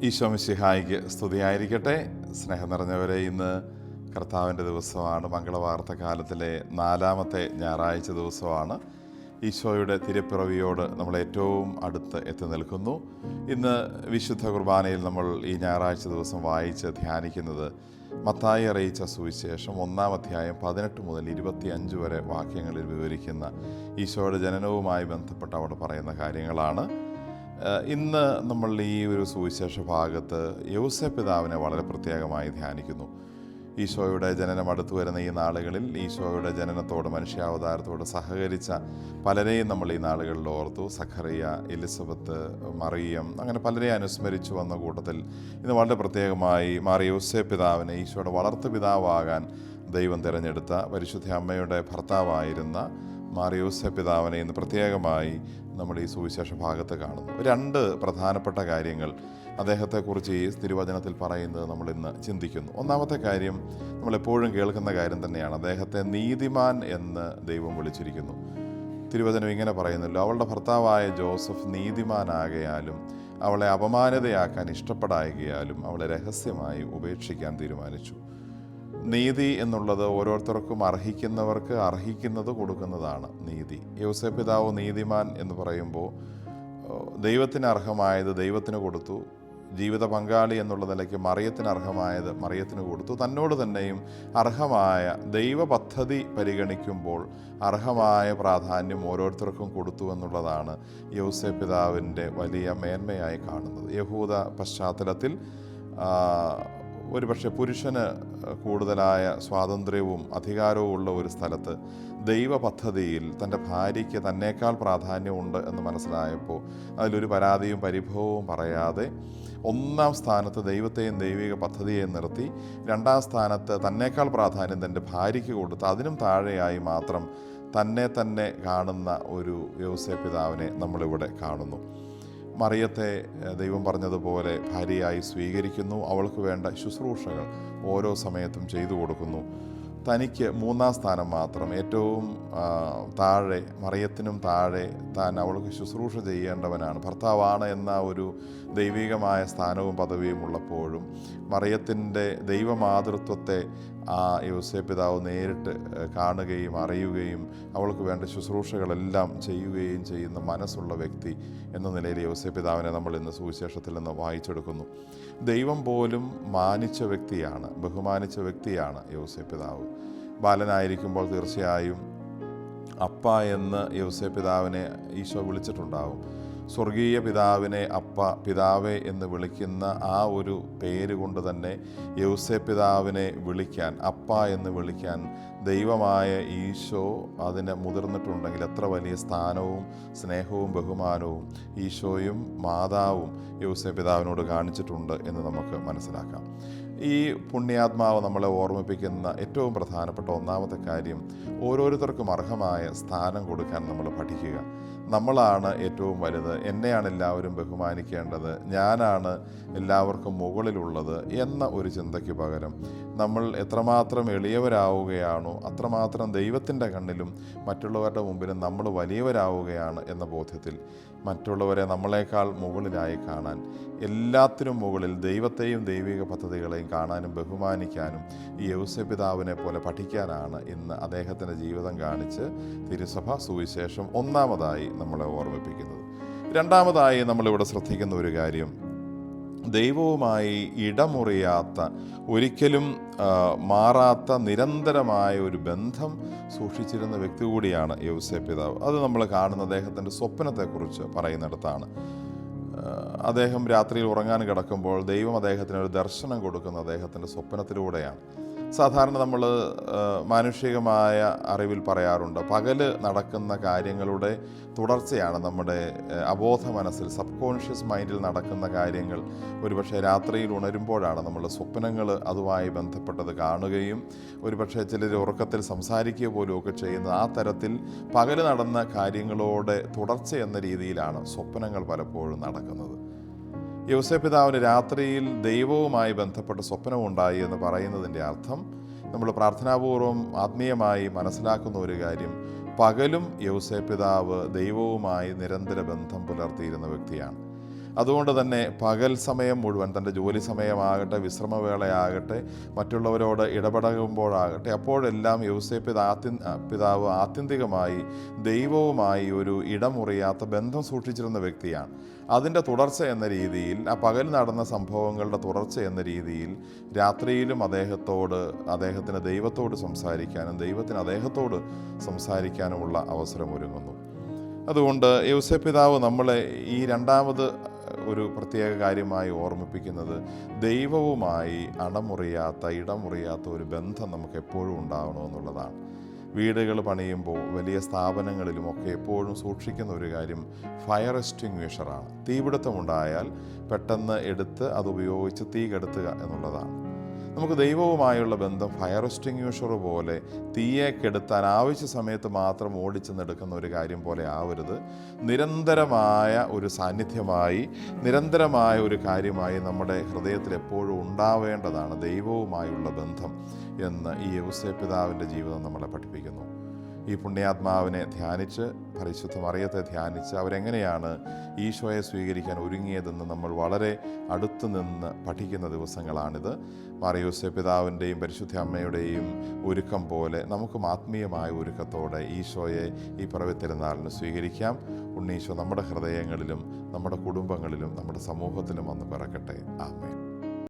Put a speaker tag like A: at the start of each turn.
A: ഈശോ മിശിഹായിക്ക് സ്തുതിയായിരിക്കട്ടെ. സ്നേഹം നിറഞ്ഞവരെ, ഇന്ന് കർത്താവിൻ്റെ ദിവസമാണ്. മംഗളവാർത്ത കാലത്തിലെ 4-ാമത്തെ ഞായറാഴ്ച ദിവസമാണ്. ഈശോയുടെ തിരുപ്പിറവിയോട് നമ്മൾ ഏറ്റവും അടുത്ത് എത്തി നിൽക്കുന്നു. ഇന്ന് വിശുദ്ധ കുർബാനയിൽ നമ്മൾ ഈ ഞായറാഴ്ച ദിവസം വായിച്ച് ധ്യാനിക്കുന്നത് മത്തായി അറിയിച്ച സുവിശേഷം 1-ാം അധ്യായം 18 മുതൽ 25 വരെ വാക്യങ്ങളിൽ വിവരിക്കുന്ന ഈശോയുടെ ജനനവുമായി ബന്ധപ്പെട്ട് അവിടെ പറയുന്ന കാര്യങ്ങളാണ്. ഇന്ന് നമ്മൾ ഈ ഒരു സുവിശേഷ ഭാഗത്ത് യൗസേപ്പ് പിതാവിനെ വളരെ പ്രത്യേകമായി ധ്യാനിക്കുന്നു. ഈശോയുടെ ജനനം അടുത്തു വരുന്ന ഈ നാളുകളിൽ ഈശോയുടെ ജനനത്തോട്, മനുഷ്യാവതാരത്തോട് സഹകരിച്ച പലരെയും നമ്മൾ ഈ നാളുകളിൽ ഓർത്തു. സഖറിയ, എലിസബത്ത്, മറിയം, അങ്ങനെ പലരെയും അനുസ്മരിച്ചു വന്ന കൂട്ടത്തിൽ ഇന്ന് വളരെ പ്രത്യേകമായി യൗസേപ്പ് പിതാവിനെ, ഈശോയുടെ വളർത്തു പിതാവാകാൻ ദൈവം തിരഞ്ഞെടുത്ത പരിശുദ്ധ അമ്മയുടെ ഭർത്താവായിരുന്ന യൗസേപ്പ് പിതാവിനെ ഇന്ന് പ്രത്യേകമായി നമ്മൾ ഈ സുവിശേഷ ഭാഗത്ത് കാണുന്നു. 2 പ്രധാനപ്പെട്ട കാര്യങ്ങൾ അദ്ദേഹത്തെക്കുറിച്ച് ഈ തിരുവചനത്തിൽ പറയുന്നത് നമ്മൾ ഇന്ന് ചിന്തിക്കുന്നു. ഒന്നാമത്തെ കാര്യം നമ്മളെപ്പോഴും കേൾക്കുന്ന കാര്യം തന്നെയാണ്. അദ്ദേഹത്തെ നീതിമാൻ എന്ന് ദൈവം വിളിച്ചിരിക്കുന്നു. തിരുവചനം ഇങ്ങനെ പറയുന്നല്ലോ: അവളുടെ ഭർത്താവായ ജോസഫ് നീതിമാനാകയാലും അവളെ അപമാനിതയാക്കാൻ ഇഷ്ടപ്പെടായകയാലും അവളെ രഹസ്യമായി ഉപേക്ഷിക്കാൻ തീരുമാനിച്ചു. നീതി എന്നുള്ളത് ഓരോരുത്തർക്കും അർഹിക്കുന്നവർക്ക് അർഹിക്കുന്നത് കൊടുക്കുന്നതാണ് നീതി. യൗസേപ്പ് പിതാവ് നീതിമാൻ എന്ന് പറയുമ്പോൾ ദൈവത്തിന് അർഹമായത് ദൈവത്തിന് കൊടുത്തു. ജീവിത പങ്കാളി എന്നുള്ള നിലയ്ക്ക് മറിയത്തിന് അർഹമായത് മറിയത്തിന് കൊടുത്തു. തന്നോട് തന്നെയും അർഹമായ ദൈവ പദ്ധതി പരിഗണിക്കുമ്പോൾ അർഹമായ പ്രാധാന്യം ഓരോരുത്തർക്കും കൊടുത്തു എന്നുള്ളതാണ് യൗസേപ്പ് പിതാവിൻ്റെ വലിയ മേന്മയായി കാണുന്നത്. യഹൂദ പശ്ചാത്തലത്തിൽ ഒരുപക്ഷെ പുരുഷന് കൂടുതലായ സ്വാതന്ത്ര്യവും അധികാരവും ഉള്ള ഒരു സ്ഥലത്ത് ദൈവ പദ്ധതിയിൽ തൻ്റെ ഭാര്യയ്ക്ക് തന്നേക്കാൾ പ്രാധാന്യമുണ്ട് എന്ന് മനസ്സിലായപ്പോൾ അതിലൊരു പരാതിയും പരിഭവവും പറയാതെ 1-ാം സ്ഥാനത്ത് ദൈവത്തെയും ദൈവിക പദ്ധതിയെയും നിർത്തി, 2-ാം സ്ഥാനത്ത് തന്നേക്കാൾ പ്രാധാന്യം തൻ്റെ ഭാര്യയ്ക്ക് കൊടുത്ത് അതിനും താഴെയായി മാത്രം തന്നെ കാണുന്ന ഒരു യൗസേപ്പ് പിതാവിനെ നമ്മളിവിടെ കാണുന്നു. മറിയത്തെ ദൈവം പറഞ്ഞതുപോലെ ഭാര്യയായി സ്വീകരിക്കുന്നു. അവൾക്ക് വേണ്ട ശുശ്രൂഷകൾ ഓരോ സമയത്തും ചെയ്തു കൊടുക്കുന്നു. തനിക്ക് 3-ാം സ്ഥാനം മാത്രം, ഏറ്റവും താഴെ, മറിയത്തിനും താഴെ താൻ അവൾക്ക് ശുശ്രൂഷ ചെയ്യേണ്ടവനാണ്, ഭർത്താവാണ് എന്ന ഒരു ദൈവികമായ സ്ഥാനവും പദവിയും ഉള്ളപ്പോഴും മറിയത്തിൻ്റെ ദൈവമാതൃത്വത്തെ ആ യൗസേപ്പ് പിതാവ് നേരിട്ട് കാണുകയും അറിയുകയും അവൾക്ക് വേണ്ട ശുശ്രൂഷകളെല്ലാം ചെയ്യുകയും ചെയ്യുന്ന മനസ്സുള്ള വ്യക്തി എന്ന നിലയിൽ യൗസേപ്പ് പിതാവിനെ നമ്മൾ ഇന്ന് സുവിശേഷത്തിൽ നിന്ന് വായിച്ചെടുക്കുന്നു. ദൈവം പോലും മാനിച്ച വ്യക്തിയാണ്, ബഹുമാനിച്ച വ്യക്തിയാണ് യൗസേപ്പ് പിതാവ്. ബാലനായിരിക്കുമ്പോൾ തീർച്ചയായും അപ്പ എന്ന് യൗസേപ്പ് പിതാവിനെ ഈശോ വിളിച്ചിട്ടുണ്ടാവും. സ്വർഗീയ പിതാവിനെ അപ്പ, പിതാവേ എന്ന് വിളിക്കുന്ന ആ ഒരു പേര് കൊണ്ട് തന്നെ യൗസേപ്പ് പിതാവിനെ വിളിക്കാൻ, അപ്പ എന്ന് വിളിക്കാൻ ദൈവമായ ഈശോ അതിന് മുതിർന്നിട്ടുണ്ടെങ്കിൽ എത്ര വലിയ സ്ഥാനവും സ്നേഹവും ബഹുമാനവും ഈശോയും മാതാവും യൗസേപ്പ് പിതാവിനോട് കാണിച്ചിട്ടുണ്ട് എന്ന് നമുക്ക് മനസ്സിലാക്കാം. ഈ പുണ്യാത്മാവ് നമ്മളെ ഓർമ്മിപ്പിക്കുന്ന ഏറ്റവും പ്രധാനപ്പെട്ട 1-ാമത്തെ കാര്യം, ഓരോരുത്തർക്കും അർഹമായ സ്ഥാനം കൊടുക്കാൻ നമ്മൾ പഠിക്കുക. നമ്മളാണ് ഏറ്റവും വലുത്, എന്നെയാണ് എല്ലാവരും ബഹുമാനിക്കേണ്ടത്, ഞാനാണ് എല്ലാവർക്കും മുകളിലുള്ളത് എന്ന ഒരു ചിന്തയ്ക്ക് പകരം നമ്മൾ എത്രമാത്രം എളിയവരാവുകയാണോ അത്രമാത്രം ദൈവത്തിൻ്റെ കണ്ണിലും മറ്റുള്ളവരുടെ മുമ്പിലും നമ്മൾ വലിയവരാവുകയാണ് എന്ന ബോധ്യത്തിൽ മറ്റുള്ളവരെ നമ്മളെക്കാൾ മുകളിലായി കാണാൻ, എല്ലാത്തിനും മുകളിൽ ദൈവത്തെയും ദൈവിക പദ്ധതികളെയും കാണാനും ബഹുമാനിക്കാനും ഈ യൗസേപ്പ് പിതാവിനെ പോലെ പഠിക്കാനാണ് ഇന്ന് അദ്ദേഹത്തിൻ്റെ ജീവിതം കാണിച്ച് തിരുസഭ സുവിശേഷം 1-ാമതായി നമ്മളെ ഓർമ്മിപ്പിക്കുന്നത്. 2-ാമതായി നമ്മളിവിടെ ശ്രദ്ധിക്കുന്ന ഒരു കാര്യം, ദൈവവുമായി ഇടമുറിയാത്ത, ഒരിക്കലും മാറാത്ത നിരന്തരമായ ഒരു ബന്ധം സൂക്ഷിച്ചിരുന്ന വ്യക്തി കൂടിയാണ് യൗസേപ്പ് പിതാവ്. അത് നമ്മൾ കാണുന്ന അദ്ദേഹത്തിൻ്റെ സ്വപ്നത്തെക്കുറിച്ച് പറയുന്നിടത്താണ്. അദ്ദേഹം രാത്രിയിൽ ഉറങ്ങാൻ കിടക്കുമ്പോൾ ദൈവം അദ്ദേഹത്തിന് ഒരു ദർശനം കൊടുക്കുന്ന അദ്ദേഹത്തിൻ്റെ സ്വപ്നത്തിലൂടെയാണ്. സാധാരണ നമ്മൾ മാനുഷികമായ അറിവിൽ പറയാറുണ്ട്, പകല് നടക്കുന്ന കാര്യങ്ങളുടെ തുടർച്ചയാണ് നമ്മുടെ അബോധ മനസ്സിൽ, സബ് കോൺഷ്യസ് മൈൻഡിൽ നടക്കുന്ന കാര്യങ്ങൾ ഒരുപക്ഷെ രാത്രിയിൽ ഉണരുമ്പോഴാണ് നമ്മൾ സ്വപ്നങ്ങൾ അതുമായി ബന്ധപ്പെട്ടത് കാണുകയും ഒരുപക്ഷെ ചിലർ ഉറക്കത്തിൽ സംസാരിക്കുക പോലും ഒക്കെ ചെയ്യുന്ന ആ തരത്തിൽ പകല് നടന്ന കാര്യങ്ങളോടെ തുടർച്ച എന്ന രീതിയിലാണ് സ്വപ്നങ്ങൾ പലപ്പോഴും നടക്കുന്നത്. യൗസേപ്പ് പിതാവിന് രാത്രിയിൽ ദൈവവുമായി ബന്ധപ്പെട്ട സ്വപ്നമുണ്ടായി എന്ന് പറയുന്നതിൻ്റെ അർത്ഥം നമ്മൾ പ്രാർത്ഥനാപൂർവം ആത്മീയമായി മനസ്സിലാക്കുന്ന ഒരു കാര്യം, പകലും യൗസേപ്പ് പിതാവ് ദൈവവുമായി നിരന്തര ബന്ധം പുലർത്തിയിരുന്ന വ്യക്തിയാണ്. അതുകൊണ്ട് തന്നെ പകൽ സമയം മുഴുവൻ തൻ്റെ ജോലി സമയമാകട്ടെ, വിശ്രമവേളയാകട്ടെ, മറ്റുള്ളവരോട് ഇടപഴകുമ്പോഴാകട്ടെ, അപ്പോഴെല്ലാം യൗസേപ്പ് പിതാവ് ആത്യന്തികമായി ദൈവവുമായി ഒരു ഇടമുറിയാത്ത ബന്ധം സൂക്ഷിച്ചിരുന്ന വ്യക്തിയാണ്. അതിൻ്റെ തുടർച്ച എന്ന രീതിയിൽ, ആ പകൽ നടന്ന സംഭവങ്ങളുടെ തുടർച്ച എന്ന രീതിയിൽ, രാത്രിയിലും അദ്ദേഹത്തിന് ദൈവത്തോട് സംസാരിക്കാനും ദൈവത്തിന് അദ്ദേഹത്തോട് സംസാരിക്കാനുമുള്ള അവസരമൊരുങ്ങുന്നു. അതുകൊണ്ട് യൗസേപ്പ് പിതാവ് നമ്മളെ ഈ രണ്ടാമത് ഒരു പ്രത്യേക കാര്യമായി ഓർമ്മിപ്പിക്കുന്നത്, ദൈവവുമായി ഇടമുറിയാത്ത ഒരു ബന്ധം നമുക്ക് എപ്പോഴും ഉണ്ടാവണമെന്നുള്ളതാണ്. വീടുകൾ പണിയുമ്പോൾ, വലിയ സ്ഥാപനങ്ങളിലുമൊക്കെ എപ്പോഴും സൂക്ഷിക്കുന്ന ഒരു കാര്യം ഫയർ എക്സ്റ്റിങ്വിഷറാണ്. തീപിടുത്തമുണ്ടായാൽ പെട്ടെന്ന് എടുത്ത് അതുപയോഗിച്ച് തീ കെടുത്തുക എന്നുള്ളതാണ്. നമുക്ക് ദൈവവുമായുള്ള ബന്ധം ഫയർ എക്സ്റ്റിങ്വിഷർ പോലെ തീയെ കെടുത്താൻ ആവശ്യ സമയത്ത് മാത്രം ഓടിച്ചെന്നെടുക്കുന്ന ഒരു കാര്യം പോലെ ആവരുത്. നിരന്തരമായ ഒരു സാന്നിധ്യമായി, നിരന്തരമായ ഒരു കാര്യമായി നമ്മുടെ ഹൃദയത്തിൽ എപ്പോഴും ഉണ്ടാവേണ്ടതാണ് ദൈവവുമായുള്ള ബന്ധം എന്ന് ഈ യൗസേപ്പ് പിതാവിൻ്റെ ജീവിതം നമ്മളെ പഠിപ്പിക്കുന്നു. ഈ പുണ്യാത്മാവിനെ ധ്യാനിച്ച്, പരിശുദ്ധ മറിയത്തെ ധ്യാനിച്ച് അവരെങ്ങനെയാണ് ഈശോയെ സ്വീകരിക്കാൻ ഒരുങ്ങിയതെന്ന് നമ്മൾ വളരെ അടുത്തു നിന്ന് പഠിക്കുന്ന ദിവസങ്ങളാണിത്. മാർ യൗസേപ്പ് പിതാവിൻ്റെയും പരിശുദ്ധ അമ്മയുടെയും ഒരുക്കം പോലെ നമുക്കും ആത്മീയമായ ഒരുക്കത്തോടെ ഈശോയെ ഈ പിറവി തിരുനാളിന് സ്വീകരിക്കാം. ഉണ്ണീശോ നമ്മുടെ ഹൃദയങ്ങളിലും നമ്മുടെ കുടുംബങ്ങളിലും നമ്മുടെ സമൂഹത്തിലും വന്ന് പിറക്കട്ടെ. ആമേൻ.